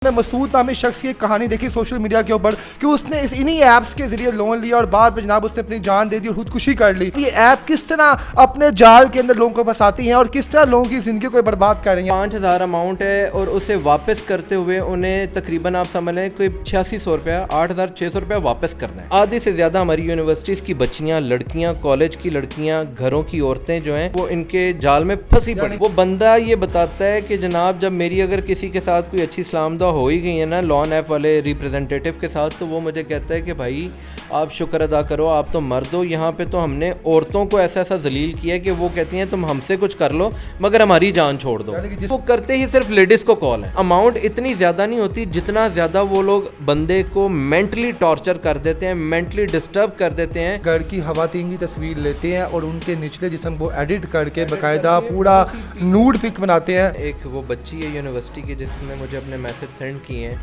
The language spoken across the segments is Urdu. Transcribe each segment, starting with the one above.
نے مسعود نامی شخص کی ایک کہانی دیکھی سوشل میڈیا کے اوپر کہ اس نے انہی ایپس کے ذریعے لون لیا اور بعد میں جناب اس نے اپنی جان دے دی اور خودکشی کر لی. یہ ایپ کس طرح اپنے جال کے اندر لوگوں کو پھنساتی ہیں اور کس طرح لوگوں کی زندگی کو برباد کر رہی ہیں. 5000 اماؤنٹ ہے اور اسے واپس کرتے ہوئے انہیں تقریباً آپ سمجھ لیں کوئی 8600 روپیہ 8600 روپیہ واپس کرنا ہے. آدھی سے زیادہ ہماری یونیورسٹیز کی بچیاں، لڑکیاں، کالج کی لڑکیاں، گھروں کی عورتیں جو ہیں وہ ان کے جال میں پھنسی پڑی. وہ بندہ یہ بتاتا ہے کہ جناب جب میری اگر کسی کے ساتھ کوئی اچھی سلام دعا ہو ہی گئی ہے نا لون ایپ والے ریپرزینٹیٹیو کے ساتھ، تو وہ مجھے کہتا ہے کہ بھائی آپ شکر ادا کرو، آپ تو مرد ہو. یہاں پہ تو ہم نے عورتوں کو ایسا ذلیل کیا ہے کہ وہ کہتی ہیں تم ہم سے کچھ کر لو مگر ہماری جان چھوڑ دو. وہ کرتے ہی صرف لیڈیز کو کال ہے. اماؤنٹ اتنی زیادہ نہیں ہوتی جتنا زیادہ وہ لوگ بندے کو مینٹلی ٹارچر کر دیتے ہیں، مینٹلی ڈسٹرب کر دیتے ہیں. گھر کی خواتین کی تصویر لیتے ہیں اور ان کے نچلے جسم کو ایڈٹ کر کے باقاعدہ پورا نوڈ پک بناتے ہیں. ایک وہ بچی ہے یونیورسٹی کی جس نے مجھے اپنے میسج سینڈ کیے ہیں.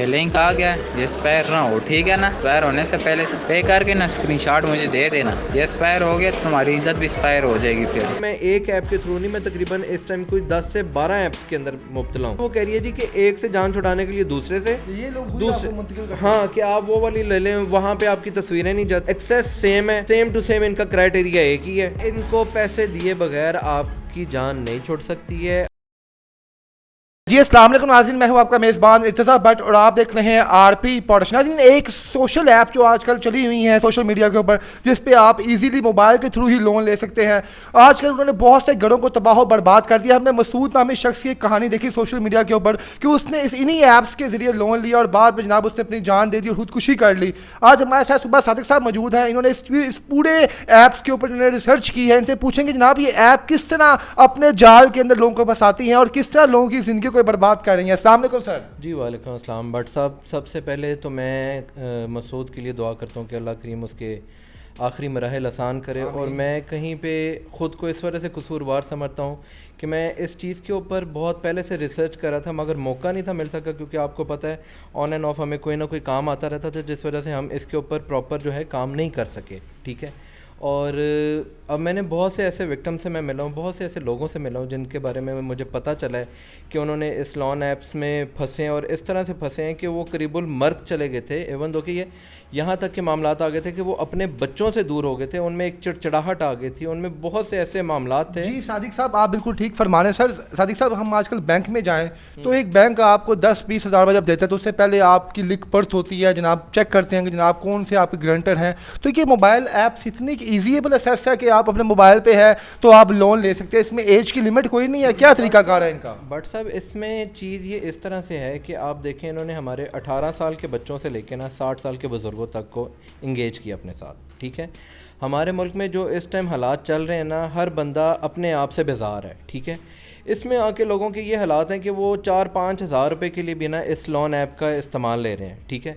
لنک آ گیا، یہ اسپائر نہ ہو، ٹھیک ہے نا. اسپائر ہونے سے پہلے سے پے کر کے نا اسکرین شاٹ مجھے دے دینا. یہ اسپائر ہو گیا تو تمہاری عزت بھی اسپائر ہو جائے گی. پھر میں ایک ایپ کے تھرو نہیں، میں تقریباً اس ٹائم کوئی 10 سے 12 ایپس کے اندر مبتلا ہوں. وہ کہہ رہی ہے جی کہ ایک سے جان چھڑانے کے لیے دوسرے سے ہاں کہ آپ وہ والی لے لیں، وہاں پہ آپ کی تصویریں نہیں جاتی. ایکسیس سیم ہے، سیم ٹو سیم ان کا کرائٹیریا ایک ہی ہے. ان کو پیسے دیے بغیر آپ کی جان نہیں چھوڑ سکتی ہے. جی السلام علیکم ناظرین، میں ہوں آپ کا میزبان ارتضیٰ بٹ اور آپ دیکھ رہے ہیں آر پی پوڈکاسٹ. ناظرین، ایک سوشل ایپ جو آج کل چلی ہوئی ہیں سوشل میڈیا کے اوپر جس پہ آپ ایزیلی موبائل کے تھرو ہی لون لے سکتے ہیں. آج کل انہوں نے بہت سے گھروں کو تباہ و برباد کر دیا. ہم نے مسعود نامی شخص کی ایک کہانی دیکھی سوشل میڈیا کے اوپر کہ اس نے انہی ایپس کے ذریعے لون لیا اور بعد میں جناب اس نے اپنی جان دے دی اور خودکشی کر لی. آج ہمارے ساتھ صبح صادق صاحب موجود ہیں. انہوں نے اس پورے ایپس کے اوپر انہوں نے ریسرچ کی ہے. ان سے پوچھیں گے جناب یہ ایپ کس طرح اپنے جال کے اندر لوگوں کو پھنساتی ہیں اور کس طرح لوگوں کی زندگی کو برباد کر رہی ہیں. السلام علیکم سر. جی وعلیکم السلام بٹ صاحب. سب سے پہلے تو میں مسعود کے لیے دعا کرتا ہوں کہ اللہ کریم اس کے آخری مراحل آسان کرے. اور میں کہیں پہ خود کو اس وجہ سے قصوروار سمجھتا ہوں کہ میں اس چیز کے اوپر بہت پہلے سے ریسرچ کر رہا تھا مگر موقع نہیں تھا مل سکا، کیونکہ آپ کو پتہ ہے آن اینڈ آف ہمیں کوئی نہ کوئی کام آتا رہتا تھا جس وجہ سے ہم اس کے اوپر پراپر جو ہے کام نہیں کر سکے. ٹھیک ہے. اور اب میں نے بہت سے ایسے وکٹم سے میں ملا ہوں، بہت سے ایسے لوگوں سے ملا ہوں جن کے بارے میں مجھے پتہ چلا ہے کہ انہوں نے اس لون ایپس میں پھنسے ہیں اور اس طرح سے پھنسے ہیں کہ وہ قریب المرگ چلے گئے تھے. ایون دو کہ یہ یہاں تک کہ معاملات آ گئے تھے کہ وہ اپنے بچوں سے دور ہو گئے تھے. ان میں ایک چڑچڑاہٹ آ گئی تھی، ان میں بہت سے ایسے معاملات تھے. جی صادق صاحب آپ بالکل ٹھیک فرما رہے ہیں. سر صادق صاحب ہم آج کل بینک میں جائیں تو ایک بینک آپ کو 10-20 ہزار روپے جب دیتا ہے تو اس سے پہلے آپ کی لکھ پڑھ ہوتی ہے، جناب چیک کرتے ہیں کہ جناب کون سے آپ کے گرانٹر ہیں. تو یہ موبائل ایپس اتنی ایزیبل ایکسیس ہے کہ آپ اپنے موبائل پہ ہے تو آپ لون لے سکتے ہیں. اس میں ایج کی لمٹ کوئی نہیں ہے، کیا طریقہ کار ہے ان کا؟ بٹ صاحب اس میں چیز یہ اس طرح سے ہے کہ آپ دیکھیں انہوں نے ہمارے 18 سال کے بچوں سے لے کے نا 60 سال کے بزرگوں تک کو انگیج کیا اپنے ساتھ. ٹھیک ہے. ہمارے ملک میں جو اس ٹائم حالات چل رہے ہیں نا، ہر بندہ اپنے آپ سے بیزار ہے. ٹھیک ہے. اس میں آ کے لوگوں کے یہ حالات ہیں کہ وہ 4-5 ہزار روپے کے لیے بھی نا اس لون ایپ کا استعمال لے رہے ہیں. ٹھیک ہے.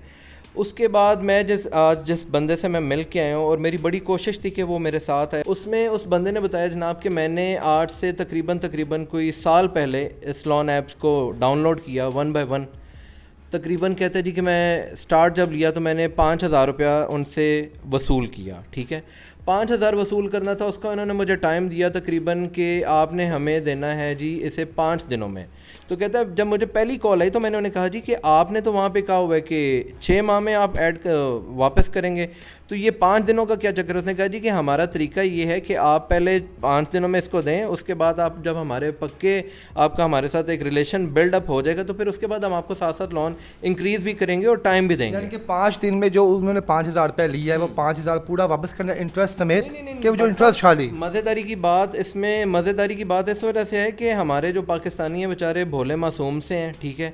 اس کے بعد میں جس بندے سے میں مل کے آیا ہوں اور میری بڑی کوشش تھی کہ وہ میرے ساتھ ہے، اس میں اس بندے نے بتایا جناب کہ میں نے آج سے تقریباً کوئی سال پہلے اس لون ایپس کو ڈاؤن لوڈ کیا 1 by 1. تقریباً کہتے جی کہ میں سٹارٹ جب لیا تو میں نے 5,000 روپیہ ان سے وصول کیا. ٹھیک ہے. 5,000 وصول کرنا تھا. اس کا انہوں نے مجھے ٹائم دیا تقریباً کہ آپ نے ہمیں دینا ہے جی اسے 5 دنوں میں. تو کہتا ہے جب مجھے پہلی کال آئی تو میں نے انہیں کہا جی کہ آپ نے تو وہاں پہ کہا ہوا ہے کہ 6 ماہ میں آپ واپس کریں گے، تو یہ 5 دنوں کا کیا چکر ہے؟ اس نے کہا جی کہ ہمارا طریقہ یہ ہے کہ آپ پہلے 5 دنوں میں اس کو دیں، اس کے بعد آپ جب ہمارے پکے آپ کا ہمارے ساتھ ایک ریلیشن بلڈ اپ ہو جائے گا تو پھر اس کے بعد ہم آپ کو ساتھ ساتھ لون انکریز بھی کریں گے اور ٹائم بھی دیں گے. یعنی کہ 5 دن میں جو انہوں نے 5,000 روپے لیا ہے وہ 5,000 پورا واپس کرنا انٹرسٹ سمیت کہ جو انٹرسٹ چھالی. مزیداری کی بات اس وجہ سے ہے کہ ہمارے جو پاکستانی ہیں بیچارے بھولے معصوم سے ہیں. ٹھیک ہے.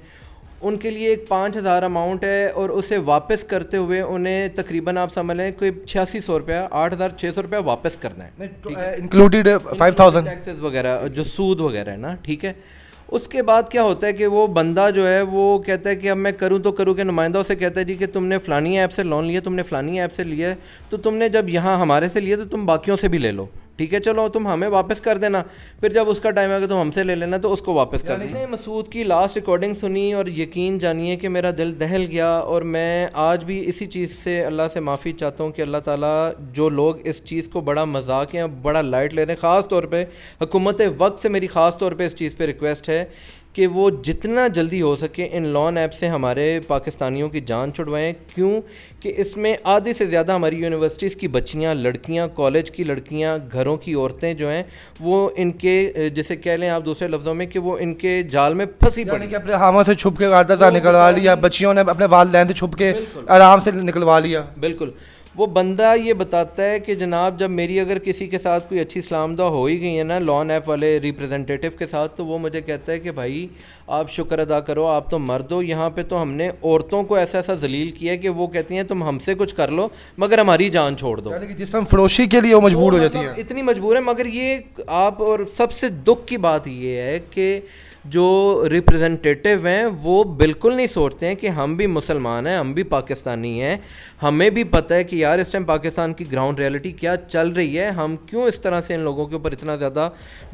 ان کے لیے ایک 5,000 اماؤنٹ ہے اور اسے واپس کرتے ہوئے انہیں تقریباً آپ سمجھ لیں کوئی 8600 روپیہ 8600 روپیہ واپس کرنا ہے، انکلوڈیڈ 5,000 ٹیکسز وغیرہ جو سود وغیرہ ہے نا. ٹھیک ہے. اس کے بعد کیا ہوتا ہے کہ وہ بندہ جو ہے وہ کہتا ہے کہ اب میں کروں تو کروں کہ نمائندہ اسے کہتا ہے جی کہ تم نے فلانی ایپ سے لون لیا، تم نے فلانی ایپ سے لیا تو تم نے جب یہاں ہمارے سے لیا تو تم باقیوں سے بھی لے لو. ٹھیک ہے چلو تم ہمیں واپس کر دینا, پھر جب اس کا ٹائم آئے گا تو ہم سے لے لینا تو اس کو واپس کر دینا. مسعود کی لاسٹ ریکارڈنگ سنی اور یقین جانیے کہ میرا دل دہل گیا, اور میں آج بھی اسی چیز سے اللہ سے معافی چاہتا ہوں کہ اللہ تعالیٰ جو لوگ اس چیز کو بڑا مذاق یا بڑا لائٹ لے رہے ہیں, خاص طور پہ حکومت وقت سے میری خاص طور پہ اس چیز پہ ریکویسٹ ہے کہ وہ جتنا جلدی ہو سکے ان لون ایپ سے ہمارے پاکستانیوں کی جان چھڑوائیں. کیوں کہ اس میں آدھی سے زیادہ ہماری یونیورسٹیز کی بچیاں, لڑکیاں, کالج کی لڑکیاں, گھروں کی عورتیں جو ہیں وہ ان کے جسے کہہ لیں آپ دوسرے لفظوں میں کہ وہ ان کے جال میں پھنسی پڑی, کہ اپنے ہاموں سے چھپ کے واردات نکلوا لیا, بچیوں نے اپنے والدین سے چھپ کے آرام سے نکلوا لیا. بالکل. وہ بندہ یہ بتاتا ہے کہ جناب جب میری اگر کسی کے ساتھ کوئی اچھی سلام دعا ہو ہی گئی ہے نا لون ایپ والے ریپریزنٹیٹیو کے ساتھ, تو وہ مجھے کہتا ہے کہ بھائی آپ شکر ادا کرو, آپ تو مرد ہو, یہاں پہ تو ہم نے عورتوں کو ایسا ایسا ذلیل کیا ہے کہ وہ کہتی ہیں تم ہم سے کچھ کر لو مگر ہماری جان چھوڑ دو. یعنی کہ جسم فروشی کے لیے وہ مجبور ہو جاتی ہیں, اتنی مجبور ہے. مگر یہ آپ, اور سب سے دکھ کی بات یہ ہے کہ جو ریپریزنٹیٹیو ہیں وہ بالکل نہیں سوچتے ہیں کہ ہم بھی مسلمان ہیں, ہم بھی پاکستانی ہیں, ہمیں بھی پتہ ہے کہ یار اس ٹائم پاکستان کی گراؤنڈ ریئلٹی کیا چل رہی ہے, ہم کیوں اس طرح سے ان لوگوں کے اوپر اتنا زیادہ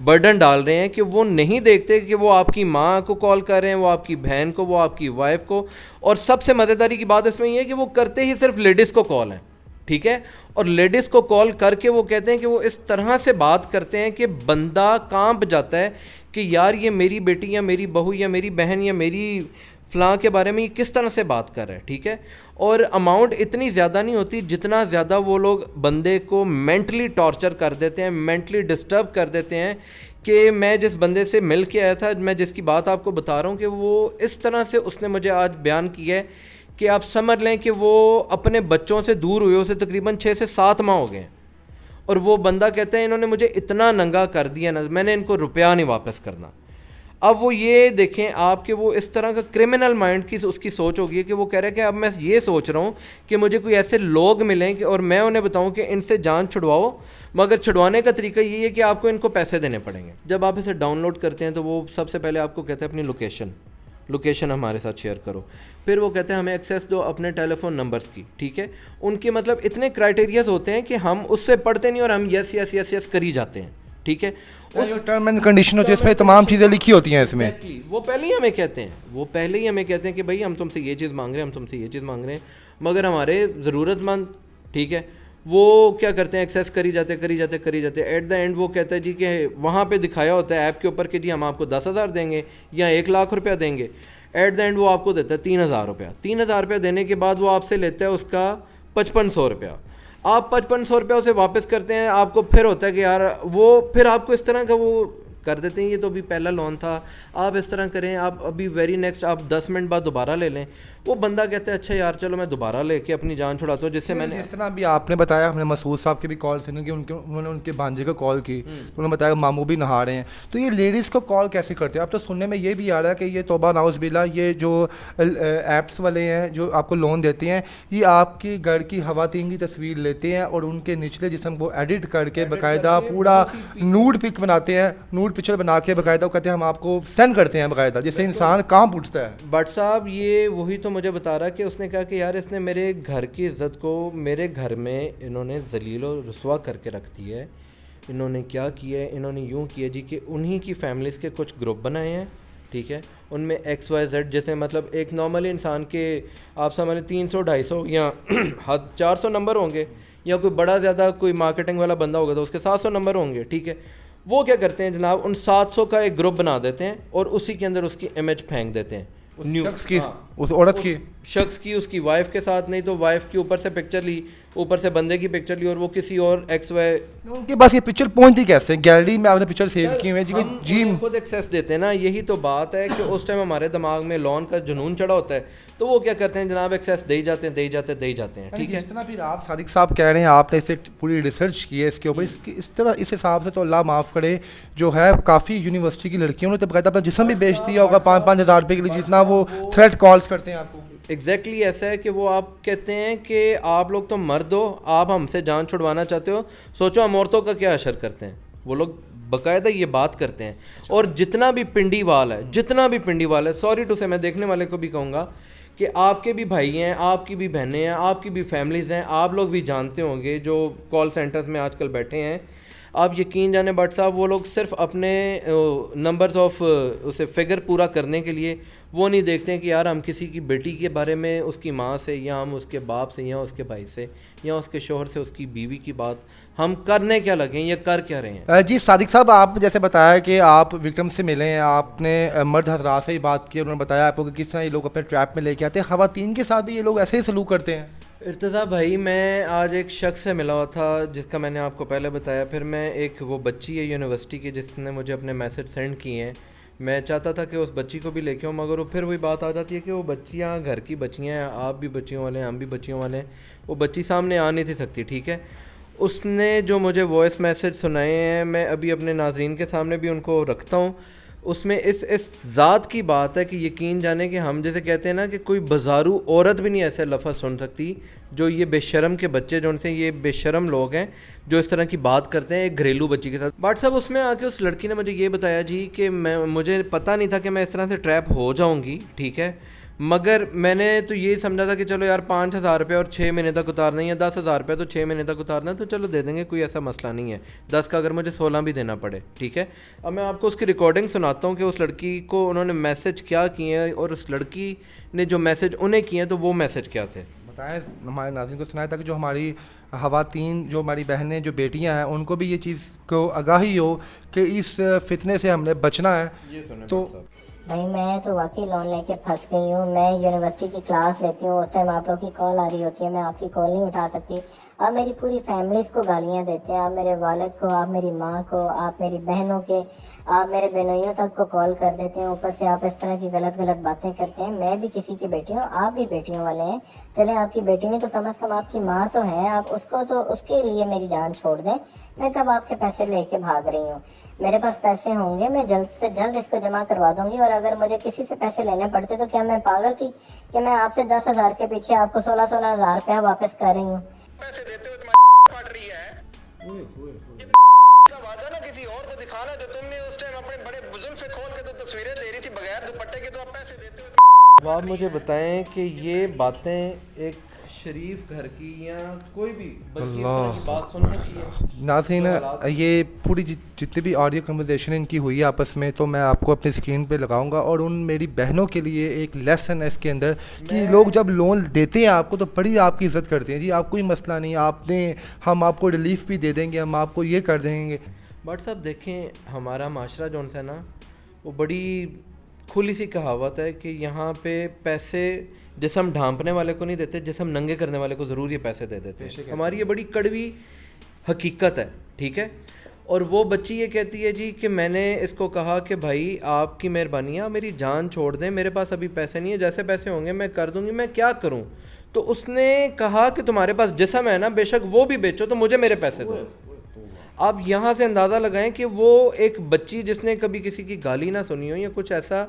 برڈن ڈال رہے ہیں کہ وہ نہیں دیکھتے کہ وہ آپ کی ماں کو کال کر رہے ہیں, وہ آپ کی بہن کو, وہ آپ کی وائف کو, اور سب سے مزیداری کی بات اس میں یہ ہے کہ وہ کرتے ہی صرف لیڈیز کو کال ہیں, ٹھیک ہے, اور لیڈیز کو کال کر کے وہ کہتے ہیں کہ وہ اس طرح سے بات کرتے ہیں کہ بندہ کانپ جاتا ہے کہ یار یہ میری بیٹی یا میری بہو یا میری بہن یا میری فلاں کے بارے میں یہ کس طرح سے بات کر رہا ہے, ٹھیک ہے. اور اماؤنٹ اتنی زیادہ نہیں ہوتی جتنا زیادہ وہ لوگ بندے کو مینٹلی ٹارچر کر دیتے ہیں, مینٹلی ڈسٹرب کر دیتے ہیں. کہ میں جس بندے سے مل کے آیا تھا, میں جس کی بات آپ کو بتا رہا ہوں کہ وہ اس طرح سے اس نے مجھے آج بیان کیا ہے کہ آپ سمجھ لیں کہ وہ اپنے بچوں سے دور ہوئے اسے تقریباً 6 سے 7 ماہ ہو گئے ہیں, اور وہ بندہ کہتے ہیں انہوں نے مجھے اتنا ننگا کر دیا نا, میں نے ان کو روپیہ نہیں واپس کرنا. اب وہ یہ دیکھیں آپ کہ وہ اس طرح کا کرمنل مائنڈ کی اس کی سوچ ہوگی کہ وہ کہہ رہے ہیں کہ اب میں یہ سوچ رہا ہوں کہ مجھے کوئی ایسے لوگ ملیں کہ اور میں انہیں بتاؤں کہ ان سے جان چھڑواؤ, مگر چھڑوانے کا طریقہ یہ ہے کہ آپ کو ان کو پیسے دینے پڑیں گے. جب آپ اسے ڈاؤن لوڈ کرتے ہیں تو وہ سب سے پہلے آپ کو کہتے ہیں اپنی لوکیشن ہمارے ساتھ شیئر کرو, پھر وہ کہتے ہیں ہمیں ایکسیس دو اپنے ٹیلی فون نمبرز کی, ٹھیک ہے. ان کے مطلب اتنے کرائٹیریاز ہوتے ہیں کہ ہم اس سے پڑھتے نہیں اور ہم یس یس یس یس کری جاتے ہیں, ٹھیک ہے. ٹرم اینڈ کنڈیشن ہوتی ہے, اس میں تمام چیزیں لکھی ہوتی ہیں. اس میں وہ پہلے ہی ہمیں کہتے ہیں کہ بھائی ہم تم سے یہ چیز مانگ رہے ہیں, ہم تم سے یہ چیز مانگ رہے ہیں, مگر ہمارے ضرورت مند, ٹھیک ہے, وہ کیا کرتے ہیں ایکسیس کری جاتے. ایٹ دا اینڈ وہ کہتا ہے جی کہ وہاں پہ دکھایا ہوتا ہے ایپ کے اوپر کہ جی ہم آپ کو 10,000 دیں گے یا 1,00,000 روپیہ دیں گے. ایٹ دا اینڈ وہ آپ کو دیتا ہے 3,000 روپیہ. 3,000 روپیہ دینے کے بعد وہ آپ سے لیتا ہے اس کا 5,500 روپیہ. آپ 5,500 روپیہ اسے واپس کرتے ہیں, آپ کو پھر ہوتا ہے کہ یار وہ پھر آپ کو اس طرح کا وہ کر دیتے ہیں, یہ تو ابھی پہلا لون تھا, آپ اس طرح کریں, آپ ابھی ویری نیکسٹ آپ 10 منٹ بعد دوبارہ لے لیں. وہ بندہ کہتا ہے اچھا یار چلو میں دوبارہ لے کے اپنی جان چھڑاتا ہوں. جس سے میں نے جس طرح بھی آپ نے بتایا, ہم نے مسعود صاحب کی بھی کال سنی کہ انہوں نے ان کے بھانجے کو کال کی, انہوں نے بتایا ماموں بھی نہا رہے ہیں. تو یہ لیڈیز کو کال کیسے کرتے ہیں؟ اب تو سننے میں یہ بھی آ رہا ہے کہ یہ توبہ نعوذ باللہ, یہ جو ایپس والے ہیں جو آپ کو لون دیتے ہیں, یہ آپ کی گھر کی خواتین کی تصویر لیتے ہیں اور ان کے نچلے جسم کو ایڈٹ کر کے باقاعدہ پورا نوڈ پک بناتے ہیں, نوڈ پکچر بنا کے باقاعدہ کہتے ہیں ہم آپ کو سینڈ کرتے ہیں باقاعدہ, جس سے انسان کام اٹھتا ہے. بٹ صاحب یہ وہی تو مجھے بتا رہا کہ اس نے کہا کہ یار اس نے میرے گھر کی عزت کو میرے گھر میں انہوں نے ذلیل و رسوا کر کے رکھ دی ہے. انہوں نے کیا کیا ہے, انہوں نے یوں کیا جی کہ انہی کی فیملیز کے کچھ گروپ بنائے ہیں, ٹھیک ہے, ان میں XYZ جیسے مطلب ایک نارمل انسان کے آپ سمجھ 300 250 یا 400 نمبر ہوں گے, یا کوئی بڑا زیادہ کوئی مارکیٹنگ والا بندہ ہوگا تو اس کے 700 نمبر ہوں گے, ٹھیک ہے. وہ کیا کرتے ہیں جناب, ان 700 کا ایک گروپ بنا دیتے ہیں اور اسی کے اندر اس کی امیج پھینک دیتے ہیں, اس عورت کی, شخص کی, اس کی وائف کے ساتھ, نہیں تو وائف کی اوپر سے پکچر لی, اوپر سے بندے کی پکچر لی, اور وہ کسی اور XY. ان کے پاس یہ پکچر پہنچتی کیسے؟ گیلری میں آپ نے پکچر سیو کی ہوئی ہے جی, خود ایکسیس دیتے ہیں نا. یہی تو بات ہے کہ اس ٹائم ہمارے دماغ میں لون کا جنون چڑھا ہوتا ہے, تو وہ کیا کرتے ہیں جناب ایکسیس دے جاتے ہیں, ٹھیک ہے. جس طرح پھر آپ صادق صاحب کہہ رہے ہیں, آپ نے اسے پوری ریسرچ کی ہے اس کے اوپر, اس طرح اس حساب سے تو اللہ معاف کرے جو ہے کافی یونیورسٹی کی لڑکیوں نے تو باقاعدہ اپنا جسم بھی بیچ دیا ہوگا 5,000 روپے کے لیے, جتنا وہ تھریٹ کالز کرتے ہیں آپ کو. ایگزیکٹلی ایسا ہے کہ وہ آپ کہتے ہیں کہ آپ لوگ تو مرد ہو, آپ ہم سے جان چھڑوانا چاہتے ہو, سوچو ہم عورتوں کا کیا اشر کرتے ہیں. وہ لوگ باقاعدہ یہ بات کرتے ہیں. اور جتنا بھی پنڈی وال ہے, سوری ٹو سے میں دیکھنے والے کو بھی کہوں گا کہ آپ کے بھی بھائی ہیں, آپ کی بھی بہنیں ہیں, آپ کی بھی فیملیز ہیں, آپ لوگ بھی جانتے ہوں گے جو کال سینٹرز میں آج کل بیٹھے ہیں, آپ یقین جانیں بٹ صاحب وہ لوگ صرف اپنے نمبرز آف اسے فگر پورا کرنے کے لیے وہ نہیں دیکھتے ہیں کہ یار ہم کسی کی بیٹی کے بارے میں اس کی ماں سے یا ہم اس کے باپ سے یا اس کے بھائی سے یا اس کے شوہر سے اس کی بیوی کی بات ہم کرنے کیا لگیں یا کر کیا رہے ہیں. جی صادق صاحب, آپ جیسے بتایا کہ آپ وکرم سے ملے ہیں, آپ نے مرد حضرات سے ہی بات کی, انہوں نے بتایا آپ کو کہ کس طرح یہ لوگ اپنے ٹریپ میں لے کے آتے ہیں, خواتین کے ساتھ بھی یہ لوگ ایسے ہی سلوک کرتے ہیں. ارتضیٰ بھائی, میں آج ایک شخص سے ملا ہوا تھا جس کا میں نے آپ کو پہلے بتایا, پھر میں ایک وہ بچی ہے یونیورسٹی کی جس نے مجھے اپنے میسج سینڈ کیے ہیں, میں چاہتا تھا کہ اس بچی کو بھی لے کے آؤں, مگر وہ پھر وہی بات آ جاتی ہے کہ وہ بچیاں گھر کی بچیاں ہیں, آپ بھی بچیوں والے ہیں, ہم بھی بچیوں والے ہیں, وہ بچی سامنے آ نہیں تھی سکتی. ٹھیک ہے, اس نے جو مجھے وائس میسج سنائے ہیں میں ابھی اپنے ناظرین کے سامنے بھی ان کو رکھتا ہوں. اس میں اس ذات کی بات ہے کہ یقین جانے کہ ہم جیسے کہتے ہیں نا کہ کوئی بازارو عورت بھی نہیں ایسے لفظ سن سکتی جو یہ بے شرم کے بچے جو ان سے یہ بے شرم لوگ ہیں جو اس طرح کی بات کرتے ہیں ایک گھریلو بچی کے ساتھ. بٹ صاحب اس میں آ کے اس لڑکی نے مجھے یہ بتایا جی کہ مجھے پتہ نہیں تھا کہ میں اس طرح سے ٹریپ ہو جاؤں گی. ٹھیک ہے, مگر میں نے تو یہ سمجھا تھا کہ چلو یار 5,000 روپے اور 6 مہینے تک اتارنا ہے یا 10,000 روپے تو 6 مہینے تک اتارنا ہے تو چلو دے دیں گے, کوئی ایسا مسئلہ نہیں ہے, 10 کا اگر مجھے 16 بھی دینا پڑے. ٹھیک ہے, اب میں آپ کو اس کی ریکارڈنگ سناتا ہوں کہ اس لڑکی کو انہوں نے میسج کیا کیے ہیں اور اس لڑکی نے جو میسج انہیں کیے ہیں تو وہ میسج کیا تھے. بتائیں ہمارے ناظرین کو سنائے تاکہ جو ہماری خواتین جو ہماری بہنیں جو بیٹیاں ہیں ان کو بھی یہ چیز کو آگاہی ہو کہ اس فتنے سے ہم نے بچنا ہے. یہ سنیں تو بھائی میں تو واقعی لون لے کے پھنس گئی ہوں. میں یونیورسٹی کی کلاس لیتی ہوں, اس ٹائم آپ لوگ کی کال آ رہی ہوتی ہے, میں آپ کی کال نہیں اٹھا سکتی. آپ میری پوری فیملیز کو گالیاں دیتے ہیں, آپ میرے والد کو, آپ میری ماں کو, آپ میری بہنوں کے, آپ میرے بہنوئیوں تک کو کال کر دیتے ہیں. اوپر سے آپ اس طرح کی غلط باتیں کرتے ہیں. میں بھی کسی کی بیٹی ہوں, آپ بھی بیٹیوں والے ہیں. چلے آپ کی بیٹی نہیں تو کم از کم آپ کی ماں تو ہے, آپ اس کو تو اس کے لیے میری جان چھوڑ دیں. میں کب آپ کے پیسے لے کے بھاگ رہی ہوں؟ میرے پاس پیسے ہوں گے, میں جلد سے جلد اس کو جمع کروا دوں گی. اور اگر مجھے کسی سے پیسے لینے پڑتے تو کیا میں پاگل تھی کہ میں آپ سے 10,000 کے پیچھے آپ کو 16,000 روپیہ واپس کر رہی ہوں؟ پیسے دیتے ہوئے تمہاری پھٹ رہی ہے کا وعدہ نا کسی اور کو دکھانا جو تم نے اس ٹائم اپنے بڑے بزرگ سے کھول کے تو تصویریں دے رہی تھی بغیر دوپٹے کے, تو آپ پیسے دیتے ہوئے. اب آپ مجھے بتائیں کہ یہ باتیں ایک شریف گھر کی یا کوئی بھی بچی اس طرح کی بات سن سکتی ہے؟ ناظرین یہ پوری جتنی بھی آڈیو کنورزیشن ان کی ہوئی ہے آپس میں تو میں آپ کو اپنی اسکرین پہ لگاؤں گا, اور ان میری بہنوں کے لیے ایک لیسن ہے اس کے اندر کہ لوگ جب لون دیتے ہیں آپ کو تو بڑی آپ کی عزت کرتے ہیں. جی آپ کوئی مسئلہ نہیں, آپ دیں, ہم آپ کو ریلیف بھی دے دیں گے, ہم آپ کو یہ کر دیں گے. بٹ صاحب دیکھیں ہمارا معاشرہ جو ہے نا وہ بڑی کھلی سی کہاوت ہے کہ یہاں پہ پیسے جسم ڈھانپنے والے کو نہیں دیتے, جسم ننگے کرنے والے کو ضرور یہ پیسے دے دیتے ہیں. ہماری یہ بڑی کڑوی حقیقت ہے. ٹھیک ہے, اور وہ بچی یہ کہتی ہے جی کہ میں نے اس کو کہا کہ بھائی آپ کی مہربانی ہے, میری جان چھوڑ دیں, میرے پاس ابھی پیسے نہیں ہے, جیسے پیسے ہوں گے میں کر دوں گی, میں کیا کروں؟ تو اس نے کہا کہ تمہارے پاس جسم ہے نا, بے شک وہ بھی بیچو تو مجھے میرے پیسے دو. آپ یہاں سے اندازہ لگائیں کہ وہ ایک بچی جس نے کبھی کسی کی گالی نہ سنی ہو یا کچھ ایسا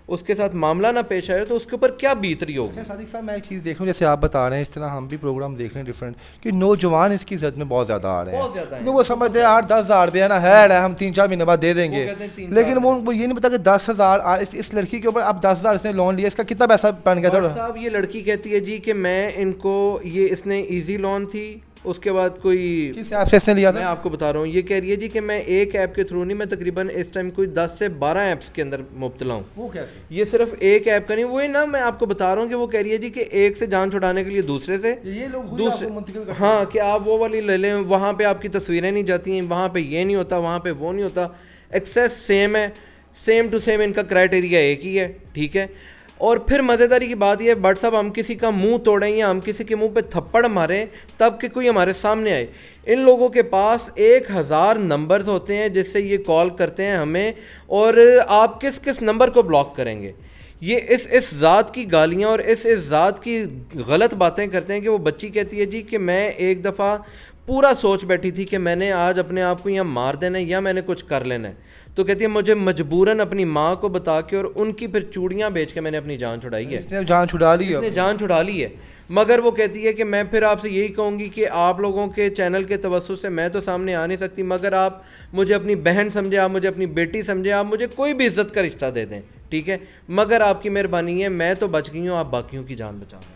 اس کے ساتھ معاملہ نہ پیش آئے تو اس کے اوپر کیا بیت رہی ہوگی. صادق صاحب میں ایک چیز دیکھ رہا ہوں, جیسے آپ بتا رہے ہیں اس طرح ہم بھی پروگرام دیکھ رہے ہیں ڈفرینٹ, کہ نوجوان اس کی زد میں بہت زیادہ آ رہے ہیں. وہ سمجھتے ہیں 8-10,000 روپیہ نا ہے, ہم 3-4 مہینے بعد دے دیں گے, لیکن وہ یہ نہیں پتا کہ 10,000 اس لڑکی کے اوپر اب 10,000 اس نے لون لیا, اس کا کتنا پیسہ بن گیا تھا صاحب. یہ لڑکی کہتی ہے جی کہ میں ان کو یہ اس نے ایزی لون تھی, اس کے بعد کوئی کس ایپ سے اس نے لیا تھا؟ میں آپ کو بتا رہا ہوں, یہ کہہ رہی ہے جی کہ میں ایک ایپ کے تھرو نہیں, میں تقریباً اس ٹائم کوئی 10 سے 12 ایپس کے اندر مبتلا ہوں. وہ کیسے؟ یہ صرف ایک ایپ کا نہیں, وہی نا میں آپ کو بتا رہا ہوں کہ وہ کہہ رہی ہے جی کہ ایک سے جان چھڑانے کے لیے دوسرے سے, یہ لوگ دوسرے ہاں کہ آپ وہ والی لے لیں, وہاں پہ آپ کی تصویریں نہیں جاتی ہیں, وہاں پہ یہ نہیں ہوتا, وہاں پہ وہ نہیں ہوتا, ایکسیس سیم ہے, سیم ٹو سیم ان کا کرائٹیریا ایک ہی ہے. ٹھیک ہے, اور پھر مزیداری کی بات یہ ہے بٹ صاحب ہم کسی کا منہ توڑیں یا ہم کسی کے منہ پہ تھپڑ ماریں تب کہ کوئی ہمارے سامنے آئے. ان لوگوں کے پاس 1,000 نمبرز ہوتے ہیں جس سے یہ کال کرتے ہیں ہمیں, اور آپ کس کس نمبر کو بلاک کریں گے. یہ اس ذات کی گالیاں اور اس ذات کی غلط باتیں کرتے ہیں کہ وہ بچی کہتی ہے جی کہ میں ایک دفعہ پورا سوچ بیٹھی تھی کہ میں نے آج اپنے آپ کو یا مار دینا ہے یا میں نے کچھ کر لینا ہے, تو کہتی ہے مجھے مجبوراً اپنی ماں کو بتا کے اور ان کی پھر چوڑیاں بیچ کے میں نے اپنی جان چھڑائی ہے. اس نے جان چھڑا لی, اس نے جان چھڑا لی ہے. مگر وہ کہتی ہے کہ میں پھر آپ سے یہی کہوں گی کہ آپ لوگوں کے چینل کے توسط سے میں تو سامنے آ نہیں سکتی, مگر آپ مجھے اپنی بہن سمجھے, آپ مجھے اپنی بیٹی سمجھے, آپ مجھے کوئی بھی عزت کا رشتہ دے دیں. ٹھیک ہے, مگر آپ کی مہربانی ہے, میں تو بچ گئی ہوں, آپ باقیوں کی جان بچا لیں.